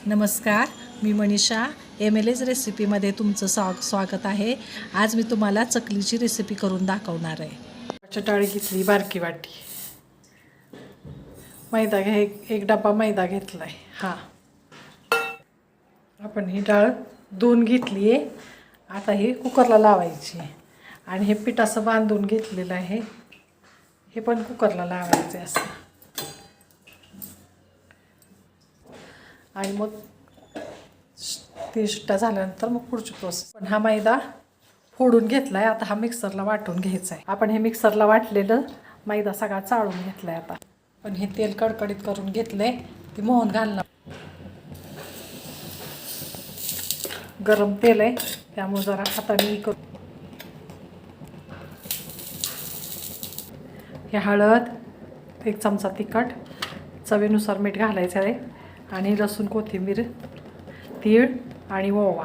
नमस्कार, मी मनीषा MLA's रेसिपीमध्ये तुमचं स्वागत आहे। आज मी तुम्हाला चकलीची रेसिपी करून दाखवणार आहे। डाळ घेतली बारकी वाटी, मैदा एक डबा मैदा घेतलाय। आपण ही डाळ धुवून घेतली आहे। आता हे कुकरला लावायची आणि हे पीठ असं बांधून घेतलेलं आहे। हे पण कुकरला लावायचं असं आणि मग ते शिट्ट्या झाल्यानंतर मग पुढची प्रोसेस। पण हा मैदा फोडून घेतलाय, आता हा मिक्सरला वाटून घ्यायचा आहे। आपण हे मिक्सरला वाटलेलं मैदा सगळा चाळून घेतलाय। आता पण हे तेल कडकडीत करून घेतलंय, ते मोहन घालणार। गरम तेल आहे त्यामुळे जरा हाताने करू। हे हळद, 1 चमचा तिखट, चवीनुसार मीठ घालायचं आहे आणि लसूण, कोथिंबीर, तीळ आणि ओवा।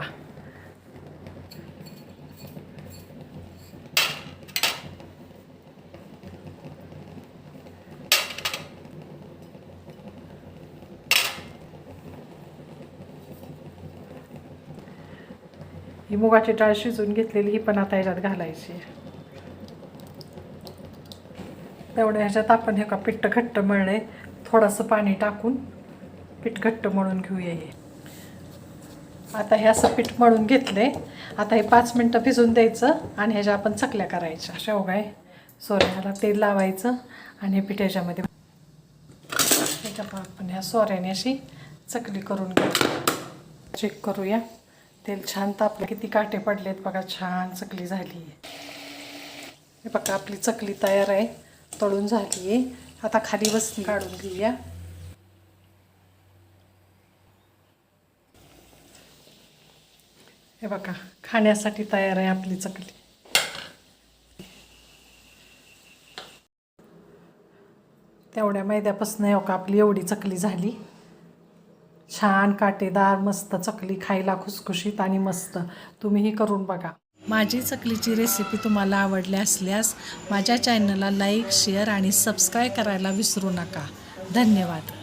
ही मुगाची डाळ शिजवून घेतलेली, ही पण आता ह्याच्यात घालायची। तेवढ्या ह्याच्यात आपण हे पीठ घट्ट मळले, थोडंसं पाणी टाकून पीठ घट्ट मळून घेऊया। हे आता हे असं पीठ मळून घेतले। आता हे 5 मिनटं भिजून द्यायचं आणि ह्याच्या आपण चकल्या करायच्या। शेवगा आहे, सोऱ्याला तेल लावायचं आणि हे पीठ ह्याच्यामध्ये आपण ह्या सोऱ्याने अशी चकली करून घेऊ। चेक करूया, तेल छान तापलं, किती काटे पडलेत बघा, छान चकली झाली आहे। हे बघा आपली चकली तयार आहे, तळून झाली आहे। आता खाली बसली, काढून घेऊया। हे बघा खाण्यासाठी तयार आहे आपली चकली। तेवढ्या मैद्यापासून हो का आपली एवढी चकली झाली, छान काटेदार मस्त चकली, खायला खुसखुशीत आणि मस्त। तुम्हीही करून बघा। माझी चकलीची रेसिपी तुम्हाला आवडली असल्यास माझ्या चॅनलला लाईक, शेअर आणि सबस्क्राईब करायला विसरू नका। धन्यवाद।